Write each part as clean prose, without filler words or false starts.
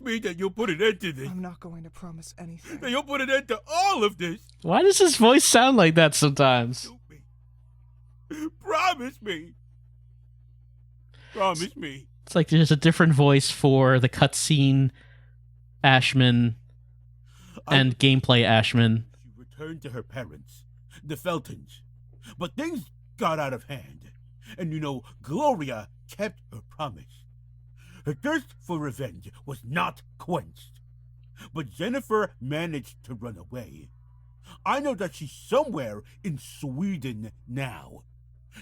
me that you'll put an end to this. I'm not going to promise anything. That you'll put an end to all of this. Why does his voice sound like that sometimes? Shoot me. Promise me. Promise me. It's like there's a different voice for the cutscene Ashman and gameplay Ashman. She returned to her parents, the Feltons. But things got out of hand. And you know, Gloria kept her promise. Her thirst for revenge was not quenched. But Jennifer managed to run away. I know that she's somewhere in Sweden now.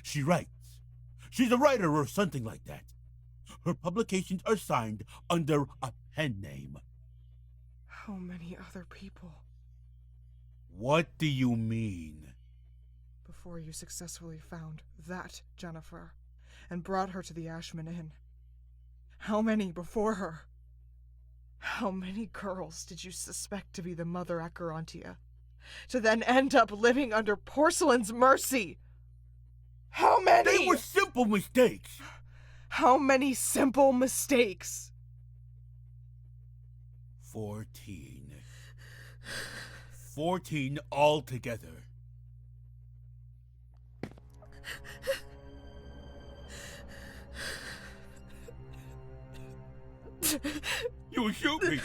She writes. She's a writer or something like that. Her publications are signed under a pen name. How many other people? What do you mean? Before you successfully found that Jennifer and brought her to the Ashman Inn. How many before her? How many girls did you suspect to be the mother Acherontia, to then end up living under Porcelain's mercy? How many? They were simple mistakes. How many simple mistakes? 14. 14 altogether. You'll shoot me.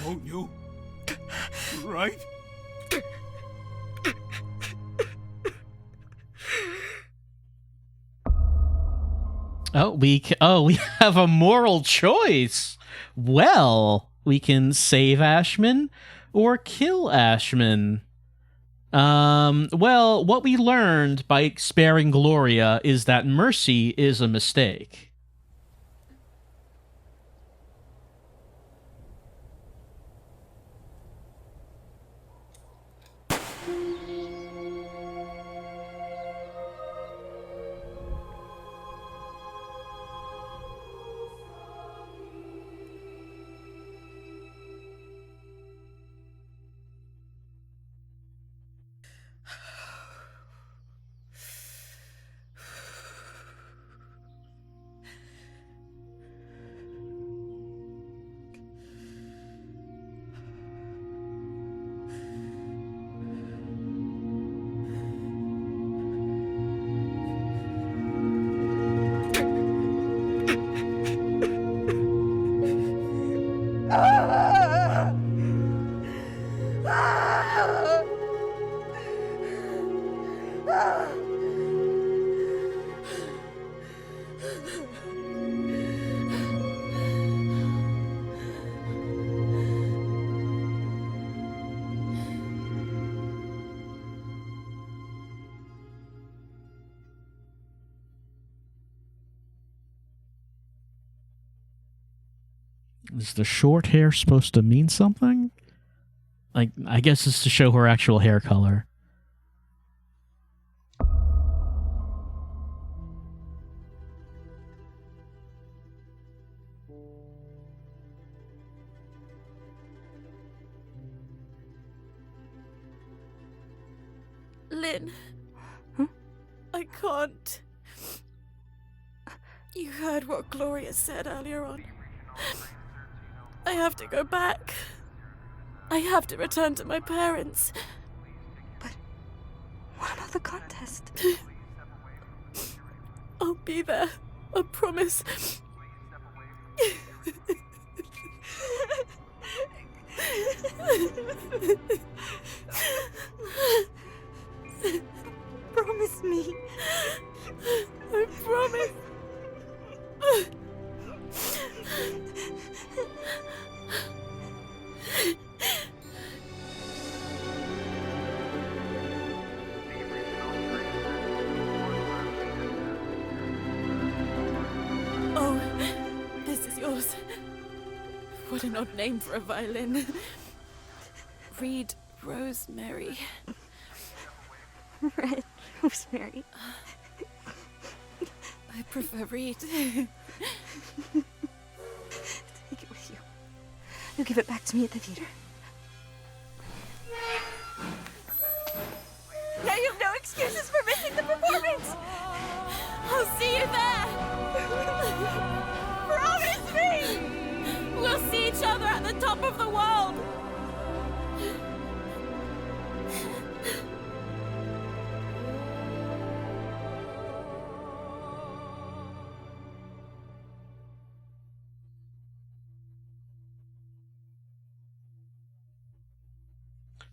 Won't you? Right? We have a moral choice. Well, we can save Ashman or kill Ashman. Well, what we learned by sparing Gloria is that mercy is a mistake. Is the short hair supposed to mean something? Like, I guess it's to show her actual hair color. Lynn. Huh? I can't. You heard what Gloria said earlier on. I have to go back. I have to return to my parents. But what about the contest? I'll be there. I promise. Promise me. I promise. Oh, this is yours. What an odd name for a violin. Reed Rosemary. Red Rosemary. I prefer Reed. Take it with you. You'll give it back to me at the theater. Now you have no excuses for missing the performance! I'll see you there! Promise me!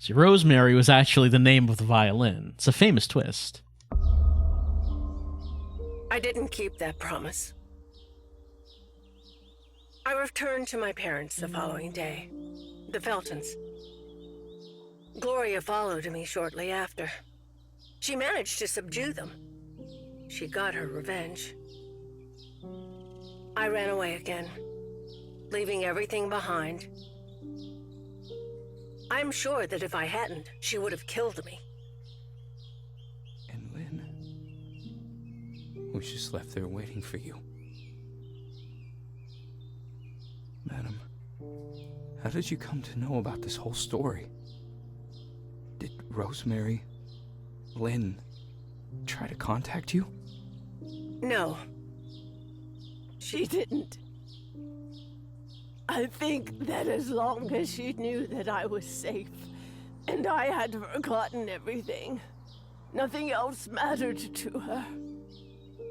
See, Rosemary was actually the name of the violin. It's a famous twist. I didn't keep that promise. I returned to my parents the following day, the Feltons. Gloria followed me shortly after. She managed to subdue them. She got her revenge. I ran away again, leaving everything behind. I'm sure that if I hadn't, she would have killed me. And Lynn was just left there waiting for you. Madam, how did you come to know about this whole story? Did Rosemary, Lynn, try to contact you? No. She didn't. I think that as long as she knew that I was safe, and I had forgotten everything, nothing else mattered to her.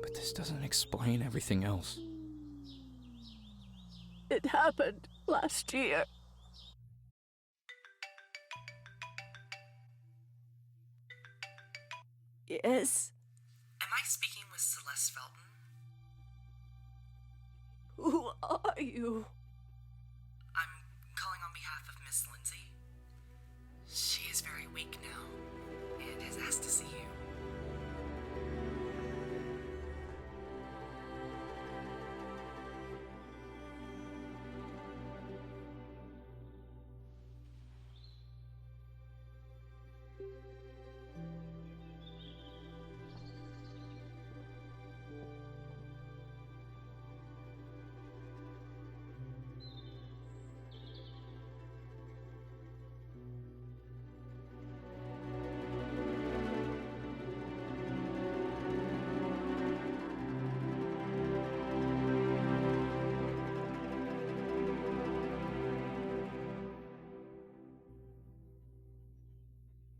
But this doesn't explain everything else. It happened last year. Yes? Am I speaking with Celeste Felton? Who are you? I'm calling on behalf of Miss Lindsay. She is very weak now and has asked to see you.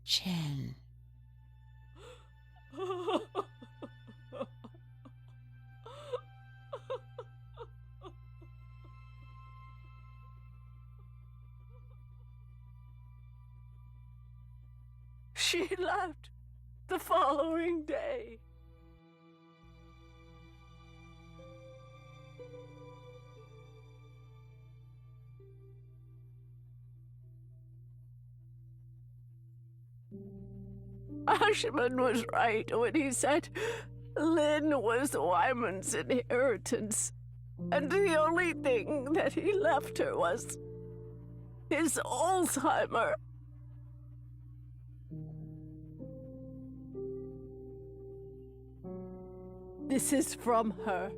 Chen. She left the following day. Ashman was right when he said Lynn was Wyman's inheritance, and the only thing that he left her was his Alzheimer. This is from her.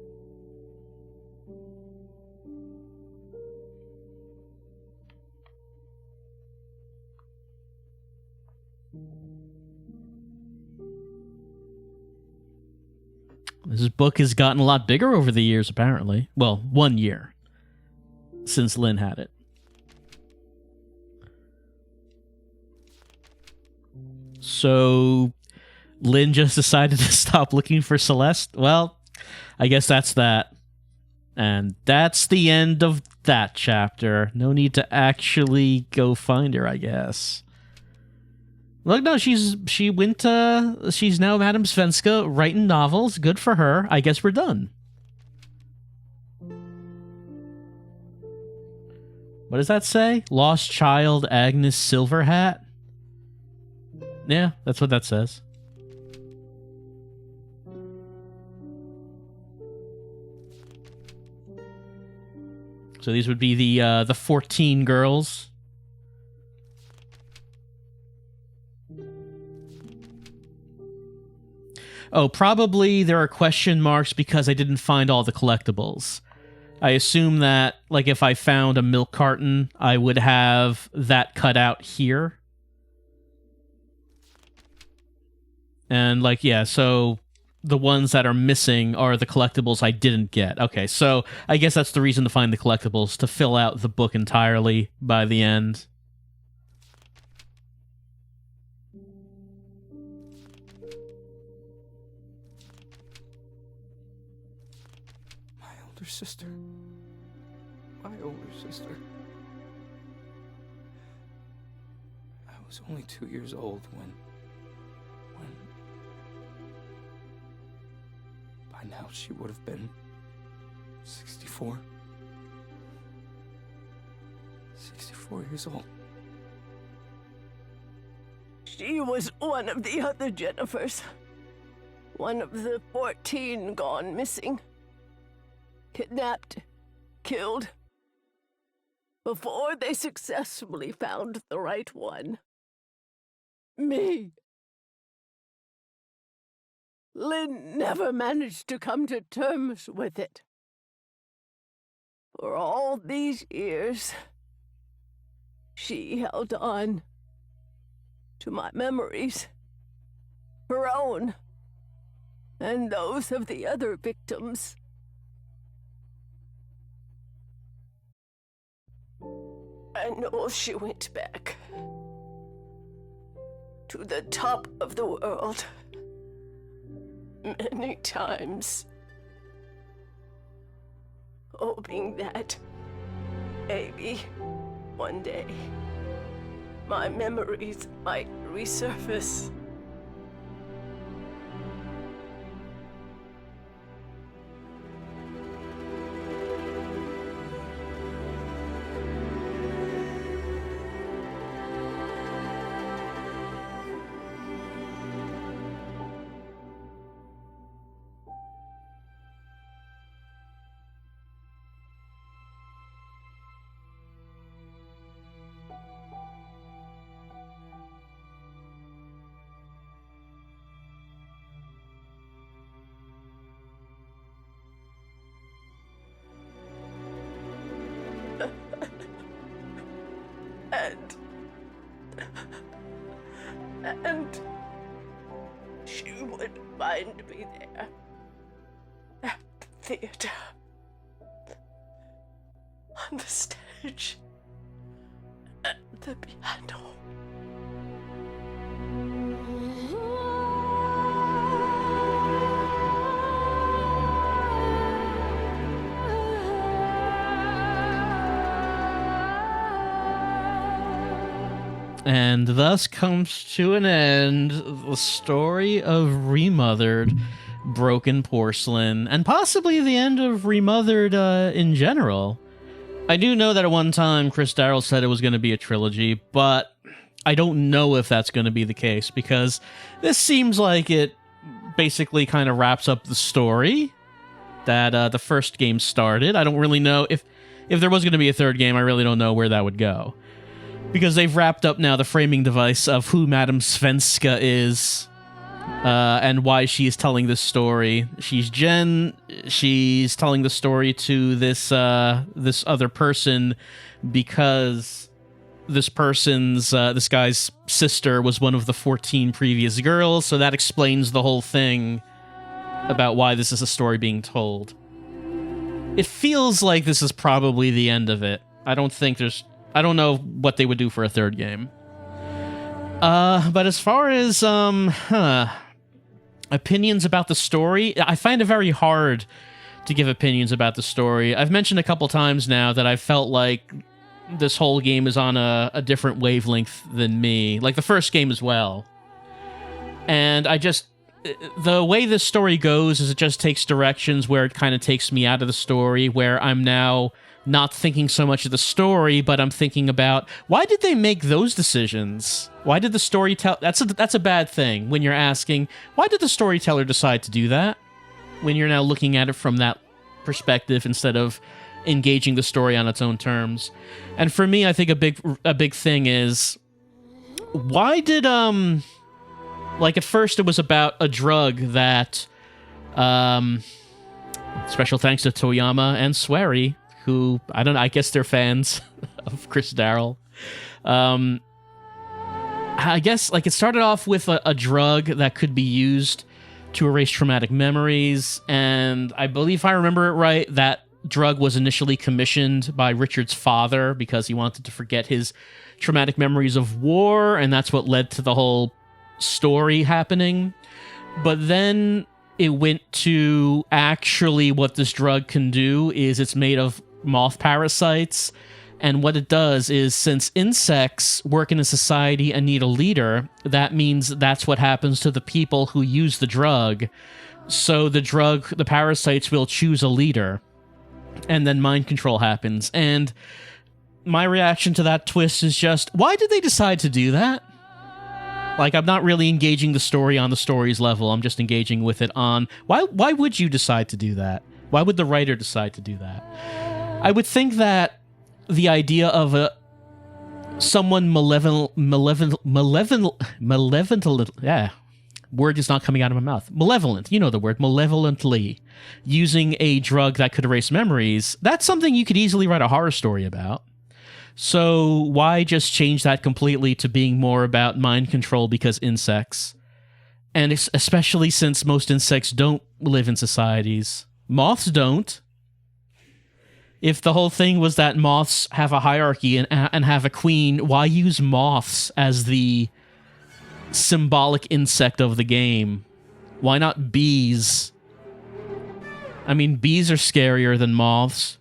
This book has gotten a lot bigger over the years, apparently. Well, 1 year since Lynn had it. So Lynn just decided to stop looking for Celeste? Well, I guess that's that. And that's the end of that chapter. No need to actually go find her, I guess. Look, no, she's now Madame Svenska writing novels. Good for her. I guess we're done. What does that say? Lost Child Agnes Silverhat? Yeah, that's what that says. So these would be the 14 girls. Oh, probably there are question marks because I didn't find all the collectibles. I assume that, like, if I found a milk carton, I would have that cut out here. And, like, yeah, so the ones that are missing are the collectibles I didn't get. Okay, so I guess that's the reason to find the collectibles, to fill out the book entirely by the end. Sister. My older sister. I was only 2 years old when... By now she would have been 64. 64 years old. She was one of the other Jennifers. One of the 14 gone missing. Kidnapped, killed, before they successfully found the right one. Me. Lynn never managed to come to terms with it. For all these years, she held on to my memories, her own, and those of the other victims. I know she went back to the top of the world many times, hoping that maybe one day my memories might resurface. And she would find me there at the theater, on the stage, at the piano. And thus comes to an end the story of Remothered, Broken Porcelain, and possibly the end of Remothered in general. I do know that at one time Chris Darrell said it was going to be a trilogy, but I don't know if that's going to be the case, because this seems like it basically kind of wraps up the story that the first game started. I don't really know if there was going to be a third game. I really don't know where that would go, because they've wrapped up now the framing device of who Madame Svenska is, and why she is telling this story. She's Jen. She's telling the story to this other person because this person's this guy's sister was one of the 14 previous girls. So that explains the whole thing about why this is a story being told. It feels like this is probably the end of it. I don't know what they would do for a third game. But as far as opinions about the story, I find it very hard to give opinions about the story. I've mentioned a couple times now that I felt like this whole game is on a different wavelength than me, like the first game as well. And the way this story goes is it just takes directions where it kind of takes me out of the story, where I'm now not thinking so much of the story, but I'm thinking about, why did they make those decisions? Why did the storyteller... That's a bad thing when you're asking, why did the storyteller decide to do that? When you're now looking at it from that perspective instead of engaging the story on its own terms. And for me, I think a big thing is, why did like at first it was about a drug that special thanks to Toyama and Swery, who, I don't know, I guess they're fans of Chris Darrell. I guess, like, it started off with a drug that could be used to erase traumatic memories, and I believe, if I remember it right, that drug was initially commissioned by Richard's father because he wanted to forget his traumatic memories of war, and that's what led to the whole story happening. But then it went to actually what this drug can do is it's made of moth parasites, And what it does is, since insects work in a society and need a leader, that means that's what happens to the people who use the drug. So the parasites will choose a leader, and then mind control happens. And my reaction to that twist is just, why did they decide to do that? Like, I'm not really engaging the story on the story's level. I'm just engaging with it on, why would you decide to do that? Why would the writer decide to do that? I would think that the idea of someone malevolent, yeah, word is not coming out of my mouth. Malevolent, you know the word, malevolently using a drug that could erase memories, that's something you could easily write a horror story about. So why just change that completely to being more about mind control because insects? And especially since most insects don't live in societies. Moths don't. If the whole thing was that moths have a hierarchy and have a queen, why use moths as the symbolic insect of the game? Why not bees? I mean, bees are scarier than moths.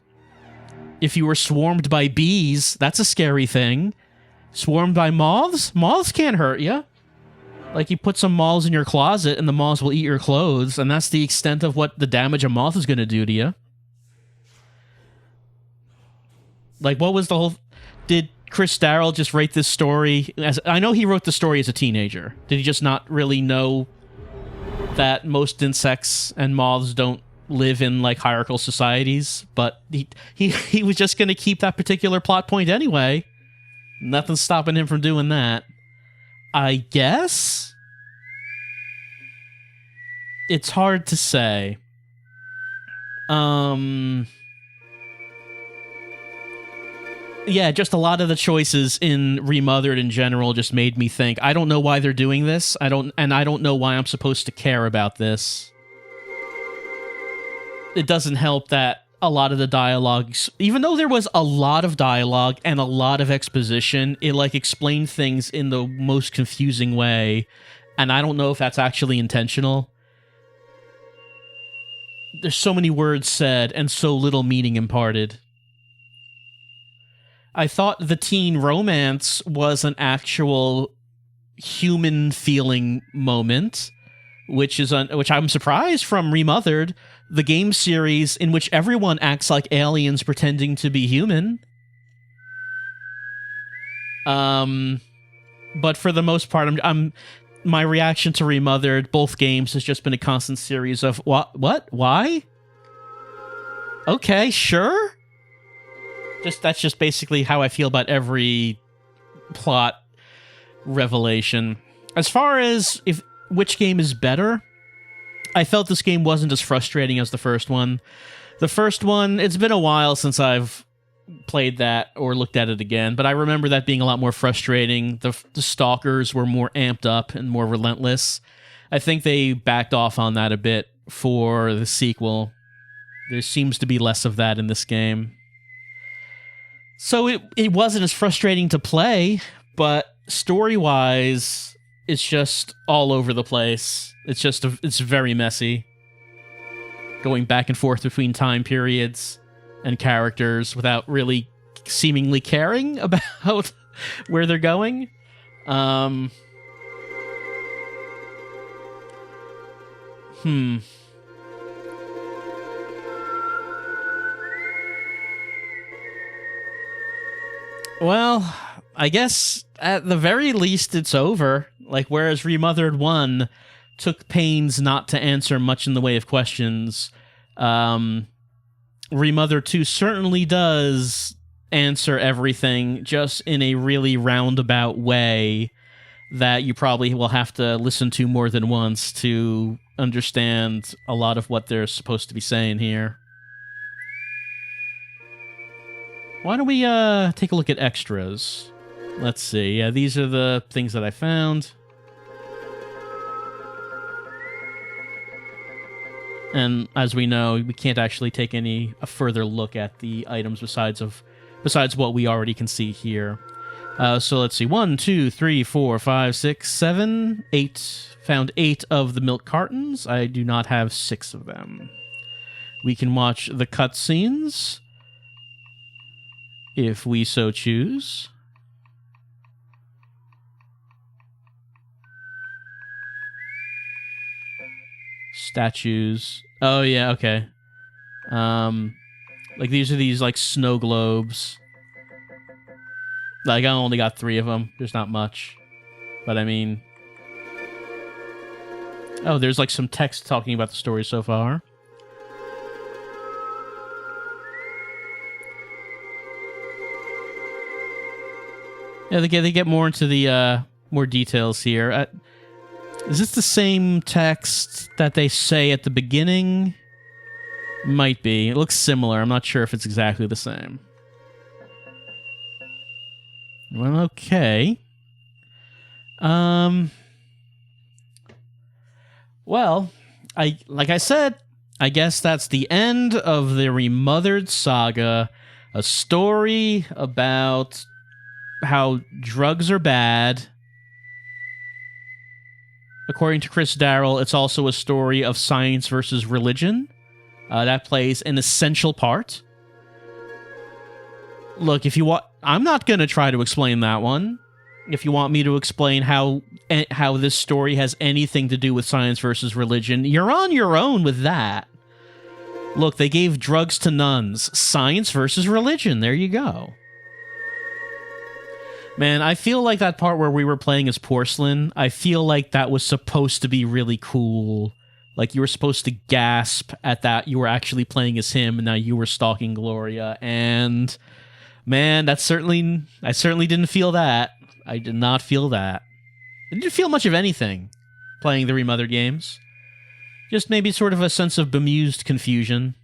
If you were swarmed by bees, that's a scary thing. Swarmed by moths? Moths can't hurt you. Like, you put some moths in your closet and the moths will eat your clothes, and that's the extent of what the damage a moth is going to do to you. Like, what was the whole... Did Chris Darrell just write this story as... I know he wrote the story as a teenager. Did he just not really know that most insects and moths don't live in, like, hierarchical societies? But he was just going to keep that particular plot point anyway. Nothing's stopping him from doing that. I guess? It's hard to say. Yeah, just a lot of the choices in Remothered in general just made me think, I don't know why they're doing this. I don't know why I'm supposed to care about this. It doesn't help that a lot of the dialogues, even though there was a lot of dialogue and a lot of exposition, it like explained things in the most confusing way, and I don't know if that's actually intentional. There's so many words said and so little meaning imparted. I thought the teen romance was an actual human feeling moment, which I'm surprised from Remothered, the game series in which everyone acts like aliens pretending to be human. But for the most part, my reaction to Remothered, both games, has just been a constant series of what, why? Okay, sure. That's just basically how I feel about every plot revelation. As far as which game is better, I felt this game wasn't as frustrating as the first one. The first one, it's been a while since I've played that or looked at it again, but I remember that being a lot more frustrating. The stalkers were more amped up and more relentless. I think they backed off on that a bit for the sequel. There seems to be less of that in this game. So it wasn't as frustrating to play, but story-wise, it's just all over the place. It's very messy. Going back and forth between time periods and characters without really seemingly caring about where they're going. Well, I guess at the very least it's over. Like, whereas Remothered 1 took pains not to answer much in the way of questions, Remothered 2 certainly does answer everything, just in a really roundabout way that you probably will have to listen to more than once to understand a lot of what they're supposed to be saying here. Why don't we take a look at extras? Let's see. Yeah, these are the things that I found. And as we know, we can't actually take a further look at the items besides what we already can see here. So let's see. 1, 2, 3, 4, 5, 6, 7, 8. Found 8 of the milk cartons. I do not have 6 of them. We can watch the cutscenes. if we so choose. Statues. Oh yeah, okay. Like these are these like snow globes. Like I only got 3 of them. There's not much. But I mean, oh, there's like some text talking about the story so far. Yeah, they get more into the more details here. Is this the same text that they say at the beginning? Might be. It looks similar. I'm not sure if it's exactly the same. Well, okay. Well, like I said, I guess that's the end of the Remothered saga, a story about how drugs are bad. According to Chris Darrell, it's also a story of science versus religion. That plays an essential part. Look, if you want, I'm not going to try to explain that one. If you want me to explain how this story has anything to do with science versus religion, you're on your own with that. Look, they gave drugs to nuns. Science versus religion. There you go. Man, I feel like that part where we were playing as Porcelain, I feel like that was supposed to be really cool. Like, you were supposed to gasp at that you were actually playing as him, and now you were stalking Gloria, and man, I certainly didn't feel that. I did not feel that. I didn't feel much of anything playing the Remothered games. Just maybe sort of a sense of bemused confusion.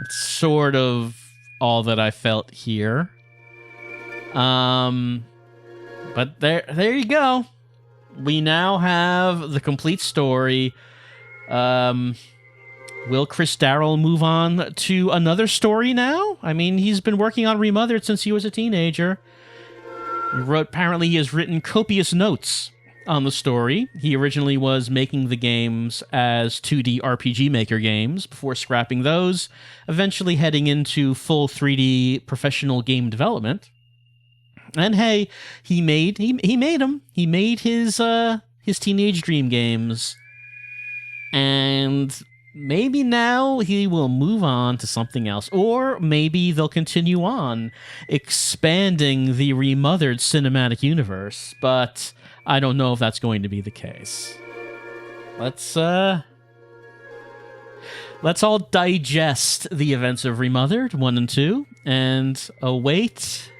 It's sort of all that I felt here. But there you go. We now have the complete story. Will Chris Darrell move on to another story now? I mean, he's been working on Remothered since he was a teenager. Apparently he has written copious notes on the story. He originally was making the games as 2D RPG Maker games before scrapping those, eventually heading into full 3D professional game development. And hey, he made them. He made his teenage dream games. And maybe now he will move on to something else. Or maybe they'll continue on expanding the Remothered cinematic universe. But I don't know if that's going to be the case. Let's all digest the events of Remothered 1 and 2 and await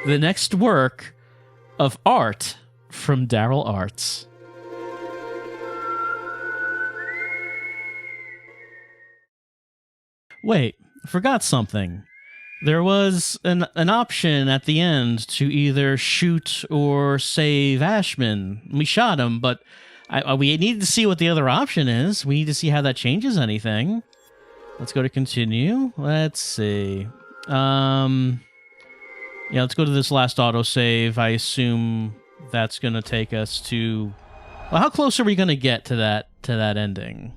the next work of art from Darrell Arts. Wait, I forgot something. There was an option at the end to either shoot or save Ashman. We shot him, but we need to see what the other option is. We need to see how that changes anything. Let's go to continue. Let's see. Yeah, let's go to this last autosave. I assume that's going to take us to... Well, how close are we going to get to that ending?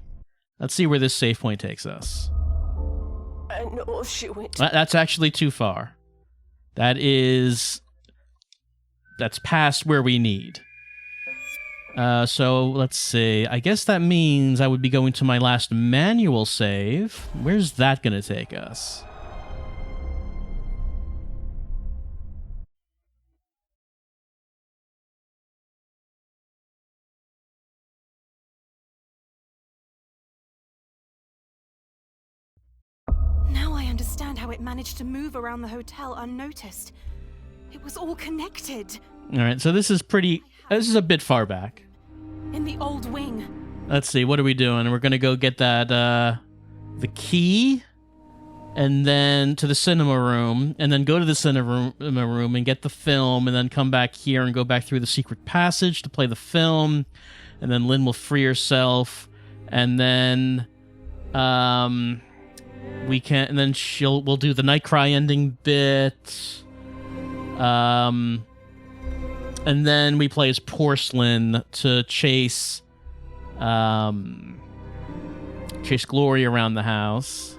Let's see where this save point takes us. I know she went. That's actually too far. That's past where we need. So, let's see. I guess that means I would be going to my last manual save. Where's that going to take us? Now I understand how it managed to move around the hotel unnoticed. It was all connected. All right, so this is a bit far back. In the old wing. Let's see, what are we doing? We're going to go get that, the key, and then to the cinema room, and then go to the cinema room and get the film, and then come back here and go back through the secret passage to play the film, and then Lynn will free herself, and then, we'll do the Nightcry ending bit, and then we play as Porcelain to chase Glory around the house.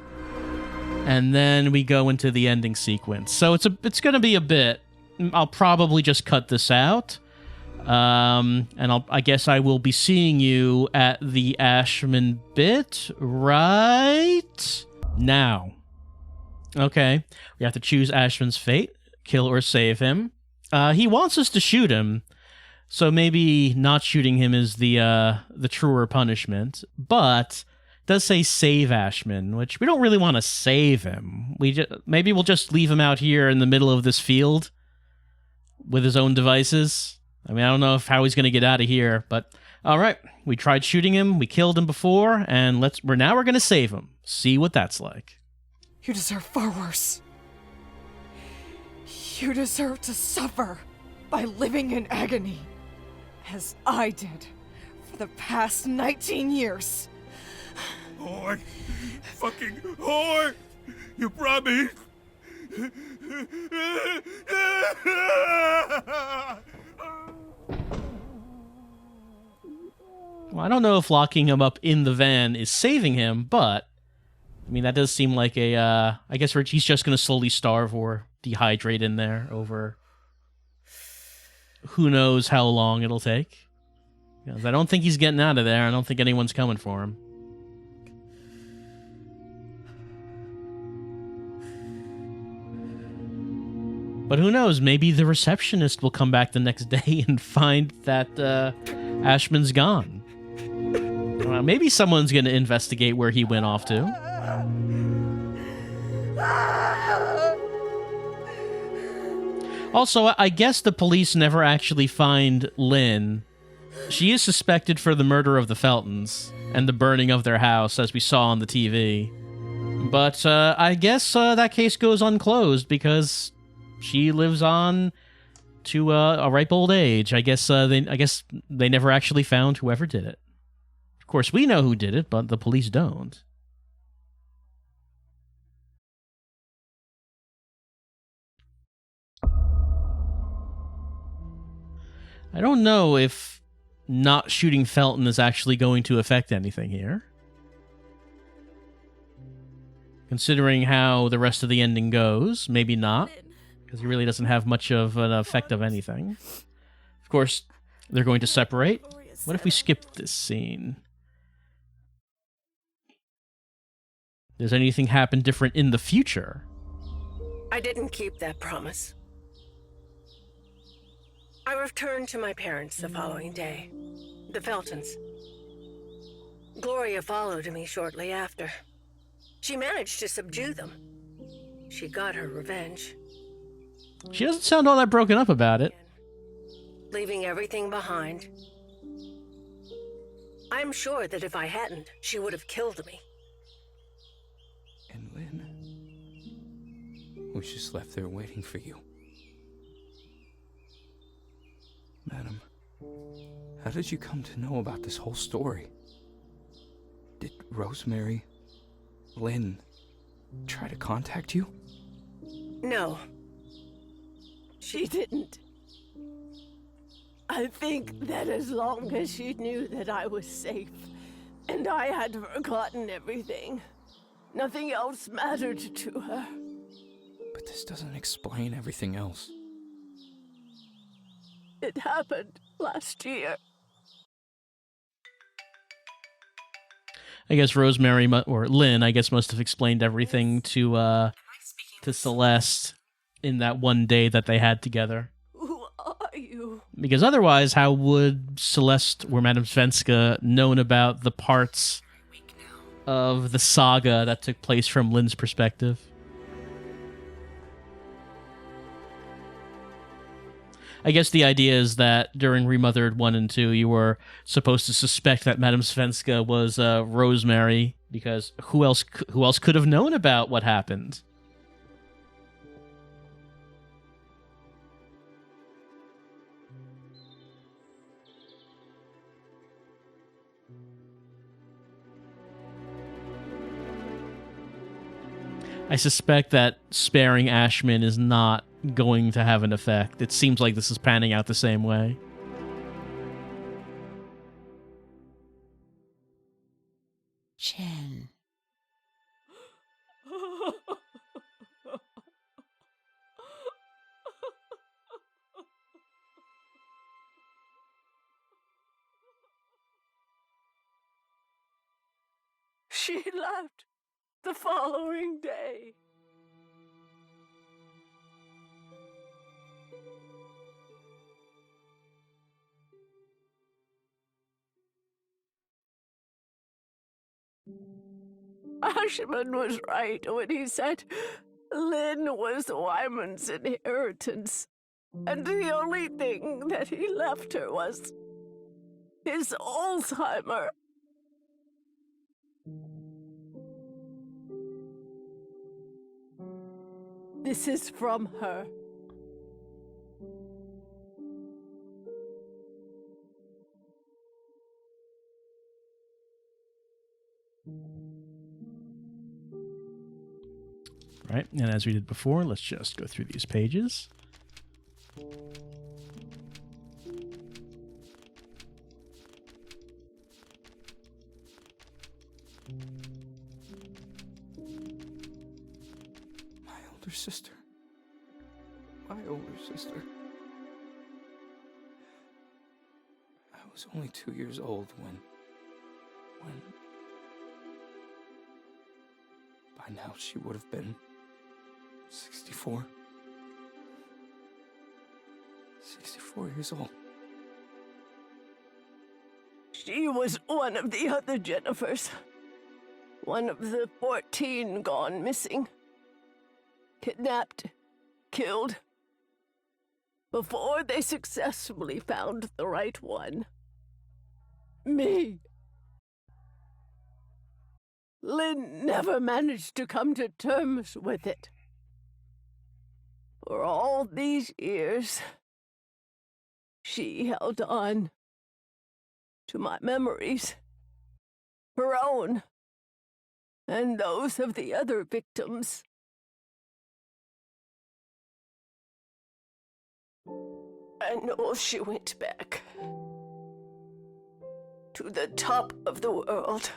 And then we go into the ending sequence. So it's going to be a bit. I'll probably just cut this out. And I guess I will be seeing you at the Ashman bit right now. Okay. We have to choose Ashman's fate, kill or save him. He wants us to shoot him, so maybe not shooting him is the truer punishment. But it does say save Ashman, which we don't really want to save him. Maybe we'll just leave him out here in the middle of this field with his own devices. I mean, I don't know how he's going to get out of here, but all right. We tried shooting him, we killed him before, and we're going to save him. See what that's like. You deserve far worse. You deserve to suffer by living in agony, as I did for the past 19 years. Whore! Fucking whore! You promised! Well, I don't know if locking him up in the van is saving him, but I mean, that does seem like I guess he's just going to slowly starve or dehydrate in there over who knows how long it'll take. Because I don't think he's getting out of there. I don't think anyone's coming for him. But who knows? Maybe the receptionist will come back the next day and find that Ashman's gone. Maybe someone's going to investigate where he went off to. Also, I guess the police never actually find Lynn. She is suspected for the murder of the Feltons and the burning of their house, as we saw on the TV. But I guess that case goes unclosed because she lives on to a ripe old age. I guess they never actually found whoever did it. Of course, we know who did it, but the police don't. I don't know if not shooting Felton is actually going to affect anything here. Considering how the rest of the ending goes, maybe not. Because he really doesn't have much of an effect of anything. Of course, they're going to separate. What if we skip this scene? Does anything happen different in the future? I didn't keep that promise. I returned to my parents the following day, the Feltons. Gloria followed me shortly after. She managed to subdue them. She got her revenge. She doesn't sound all that broken up about it. Leaving everything behind. I'm sure that if I hadn't, she would have killed me. And Lynn was just left there waiting for you. Madam, how did you come to know about this whole story? Did Rosemary, Lynn, try to contact you? No. She didn't. I think that as long as she knew that I was safe, and I had forgotten everything, nothing else mattered to her. But this doesn't explain everything else. It happened last year. I guess Rosemary, or Lynn, I guess must have explained everything to Celeste in that one day that they had together. Who are you? Because otherwise, how would Celeste or Madame Svenska known about the parts of the saga that took place from Lynn's perspective? I guess the idea is that during Remothered 1 and 2, you were supposed to suspect that Madame Svenska was Rosemary, because who else could have known about what happened? I suspect that sparing Ashman is not going to have an effect. It seems like this is panning out the same way. Chen. she left the following day. Ashman was right when he said Lynn was Wyman's inheritance, and the only thing that he left her was his Alzheimer. This is from her. Right, and as we did before, let's just go through these pages. My older sister. My older sister. I was only 2 years old when... By now she would have been 64. 64 years old. She was one of the other Jennifers. One of the 14 gone missing. Kidnapped, killed, before they successfully found the right one. Me. Lynn never managed to come to terms with it. For all these years, she held on to my memories, her own, and those of the other victims. I know she went back to the top of the world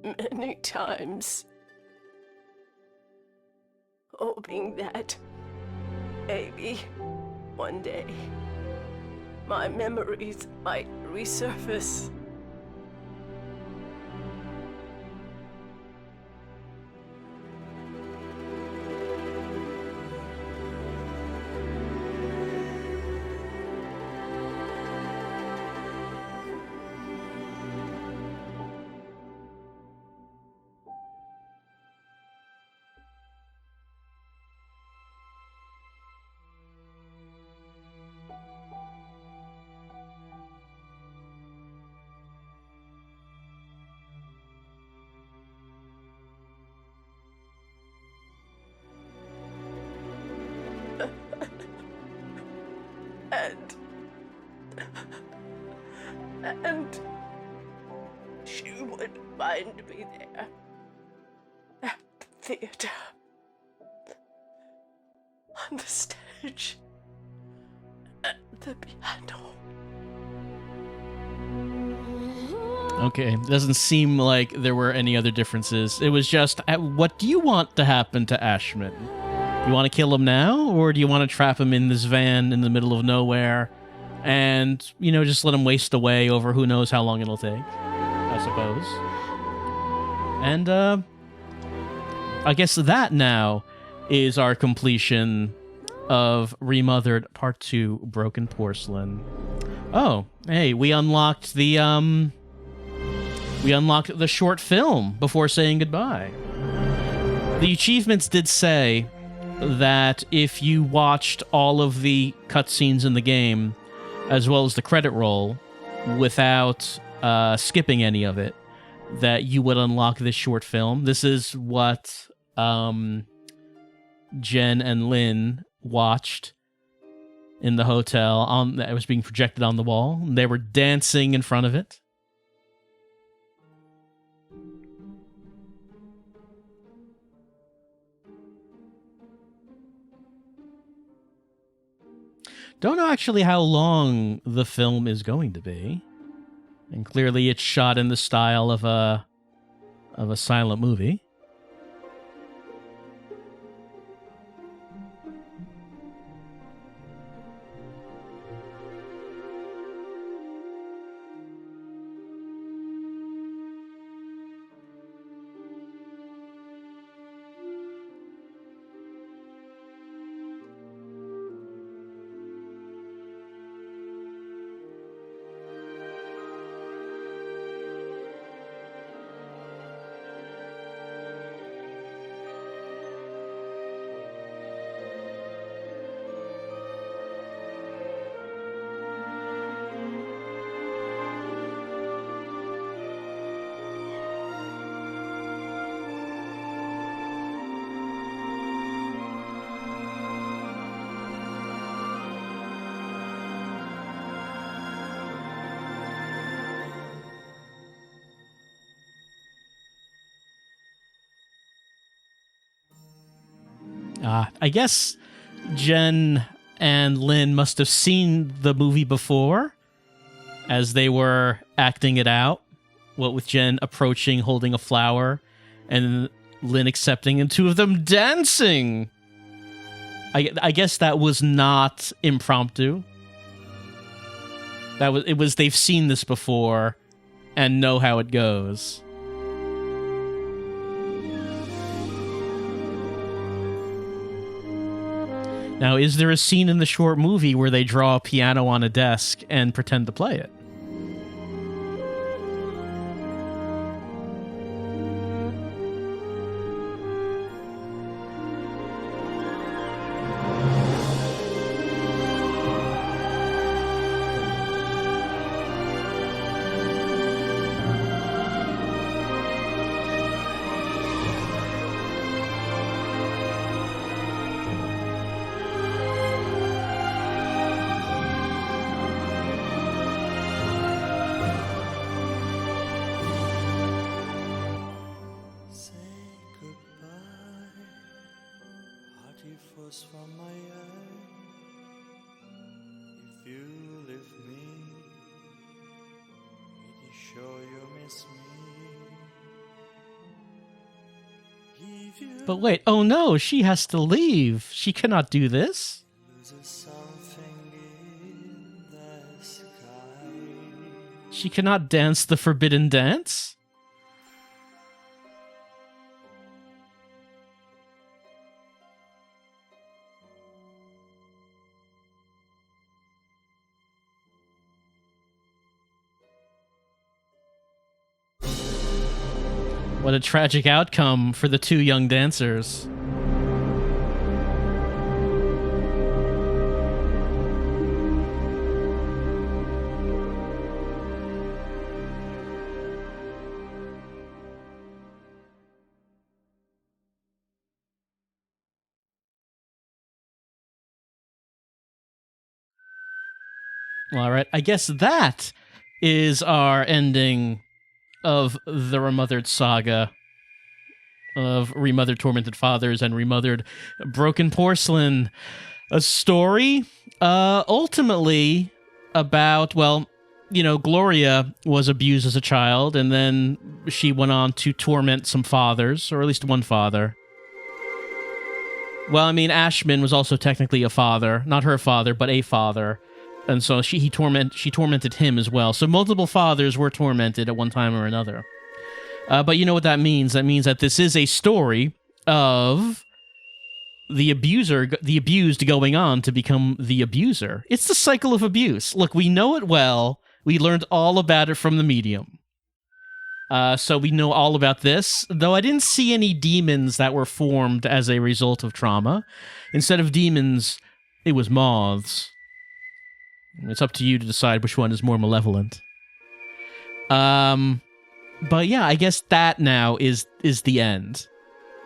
many times, hoping that maybe one day my memories might resurface. And she would find me there at the theater, on the stage, at the piano. Okay, doesn't seem like there were any other differences. It was just, what do you want to happen to Ashman? You want to kill him now, or do you want to trap him in this van in the middle of nowhere and, you know, just let him waste away over who knows how long it'll take, I suppose. And, I guess that now is our completion of Remothered Part 2, Broken Porcelain. Oh, hey, we unlocked the short film before saying goodbye. The achievements did say that if you watched all of the cutscenes in the game, as well as the credit roll, without skipping any of it, that you would unlock this short film. This is what Jen and Lynn watched in the hotel. That was being projected on the wall. They were dancing in front of it. Don't know actually how long the film is going to be. And clearly it's shot in the style of a silent movie. I guess Jen and Lynn must have seen the movie before as they were acting it out. What with Jen approaching, holding a flower, and Lynn accepting, and two of them dancing. I guess that was not impromptu. It was they've seen this before and know how it goes. Now, is there a scene in the short movie where they draw a piano on a desk and pretend to play it? From my eye, if you leave me, pretty sure you miss me. But wait, oh no, she has to leave. She cannot do this. She cannot dance the forbidden dance. What a tragic outcome for the two young dancers. All right, I guess that is our ending of the Remothered saga of Remothered Tormented Fathers and Remothered Broken Porcelain. A story ultimately about, well, you know, Gloria was abused as a child, and then she went on to torment some fathers, or at least one father. Well, I mean, Ashman was also technically a father, not her father, but a father. And so she tormented him as well. So multiple fathers were tormented at one time or another. But you know what that means? That means that this is a story of the abused going on to become the abuser. It's the cycle of abuse. Look, we know it well. We learned all about it from the medium. So we know all about this, though I didn't see any demons that were formed as a result of trauma. Instead of demons, it was moths. It's up to you to decide which one is more malevolent. But yeah, I guess that now is the end.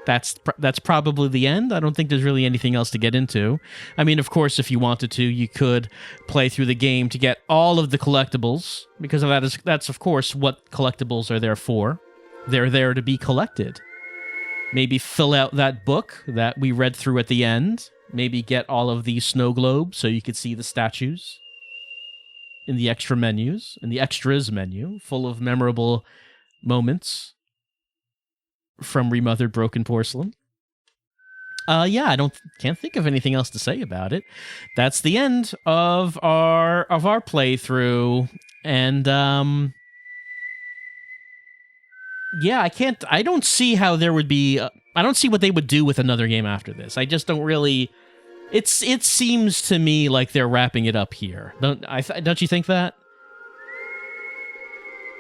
That's probably the end. I don't think there's really anything else to get into. I mean, of course, if you wanted to, you could play through the game to get all of the collectibles, because that's of course what collectibles are there for. They're there to be collected. Maybe fill out that book that we read through at the end. Maybe get all of these snow globes so you could see the statues in the extra menus, in the extras menu, full of memorable moments from Remothered Broken Porcelain. Yeah, I can't think of anything else to say about it. That's the end of our playthrough, and yeah, I don't see how there would be. I don't see what they would do with another game after this. I just don't really. It seems to me like they're wrapping it up here. Don't you think that?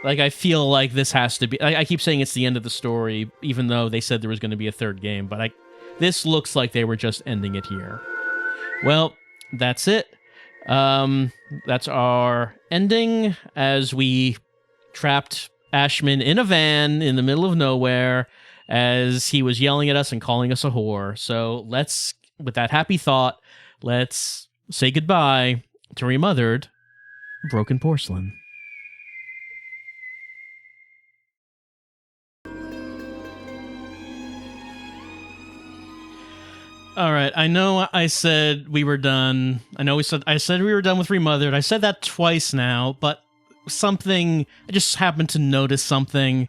Like, I feel like this has to be... I keep saying it's the end of the story, even though they said there was going to be a third game, but this looks like they were just ending it here. Well, that's it. That's our ending, as we trapped Ashman in a van in the middle of nowhere, as he was yelling at us and calling us a whore. So let's... With that happy thought, let's say goodbye to Remothered Broken Porcelain. All right, I know I said we were done. I said we were done with Remothered. I said that twice now, but I just happened to notice something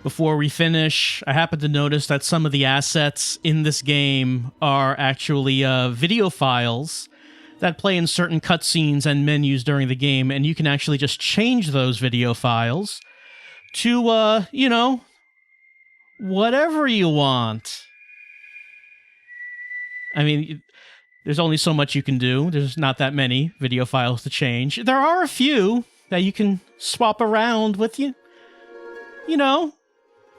before we finish. I happened to notice that some of the assets in this game are actually video files that play in certain cutscenes and menus during the game, and you can actually just change those video files to, whatever you want. I mean, there's only so much you can do. There's not that many video files to change. There are a few that you can swap around with you.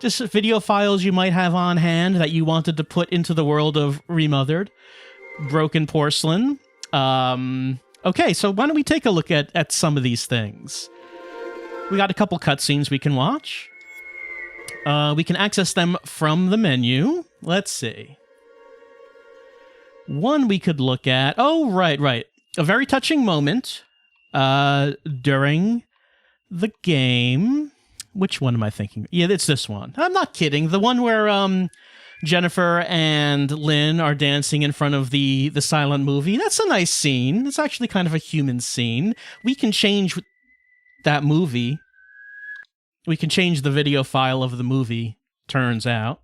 Just video files you might have on hand that you wanted to put into the world of Remothered. Broken Porcelain. Okay, so why don't we take a look at some of these things? We got a couple cutscenes we can watch. We can access them from the menu. Let's see. One we could look at. Oh, right. A very touching moment during the game. Which one am I thinking? Yeah, it's this one. I'm not kidding. The one where Jennifer and Lynn are dancing in front of the silent movie. That's a nice scene. It's actually kind of a human scene. We can change that movie. We can change the video file of the movie, turns out.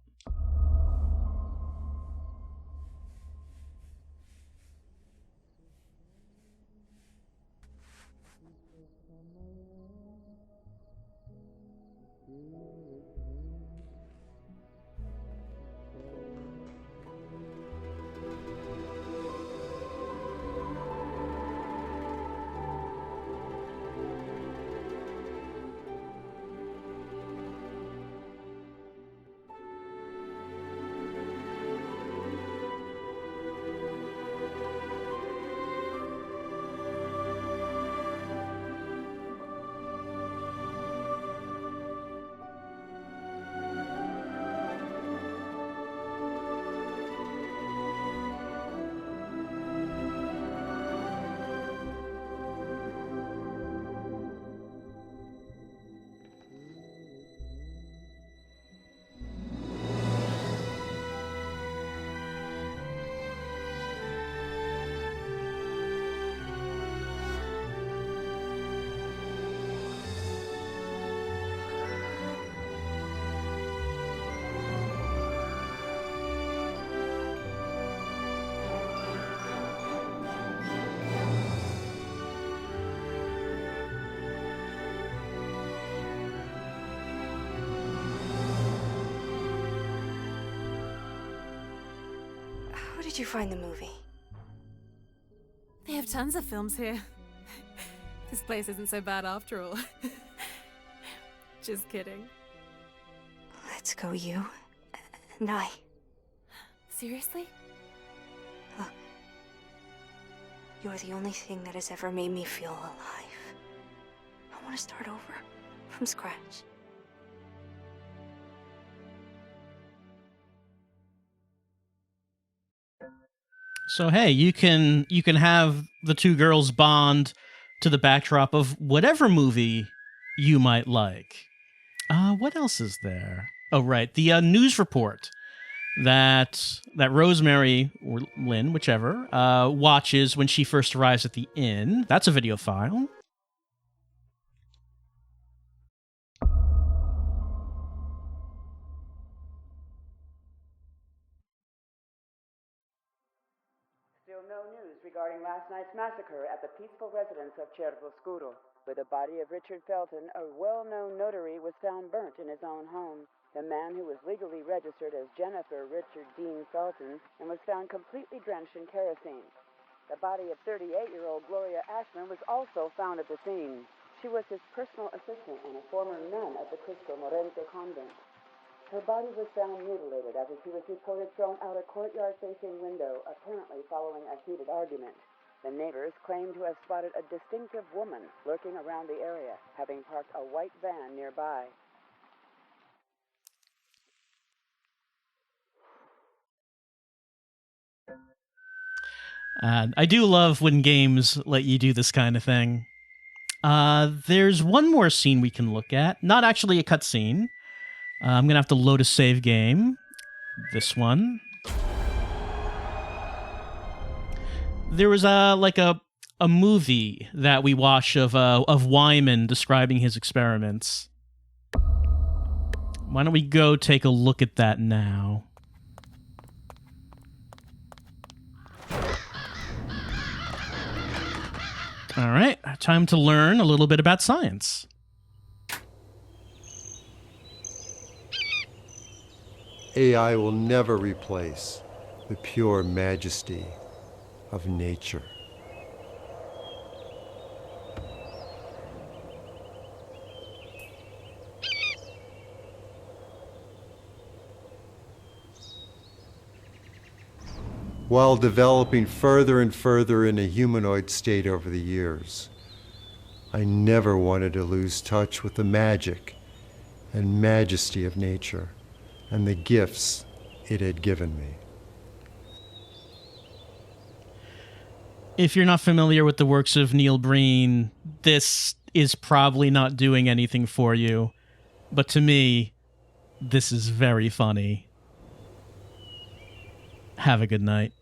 How did you find the movie? They have tons of films here. This place isn't so bad after all. Just kidding. Let's go, you and I. Seriously? Look. You're the only thing that has ever made me feel alive. I want to start over, from scratch. So hey, you can have the two girls bond to the backdrop of whatever movie you might like. What else is there? Oh, right, the news report that Rosemary or Lynn, whichever, watches when she first arrives at the inn. That's a video file. No news regarding last night's massacre at the peaceful residence of Cervoscuro, where the body of Richard Felton, a well-known notary, was found burnt in his own home. The man who was legally registered as Jennifer Richard Dean Felton and was found completely drenched in kerosene. The body of 38-year-old Gloria Ashman was also found at the scene. She was his personal assistant and a former nun at the Cristo Morente convent. Her body was found mutilated after she was reported thrown out a courtyard-facing window, apparently following a heated argument. The neighbors claim to have spotted a distinctive woman lurking around the area, having parked a white van nearby. I do love when games let you do this kind of thing. There's one more scene we can look at. Not actually a cutscene. I'm going to have to load a save game. This one. There was a movie that we watched of Wyman describing his experiments. Why don't we go take a look at that now? All right, time to learn a little bit about science. AI will never replace the pure majesty of nature. While developing further and further in a humanoid state over the years, I never wanted to lose touch with the magic and majesty of nature and the gifts it had given me. If you're not familiar with the works of Neil Breen, this is probably not doing anything for you. But to me, this is very funny. Have a good night.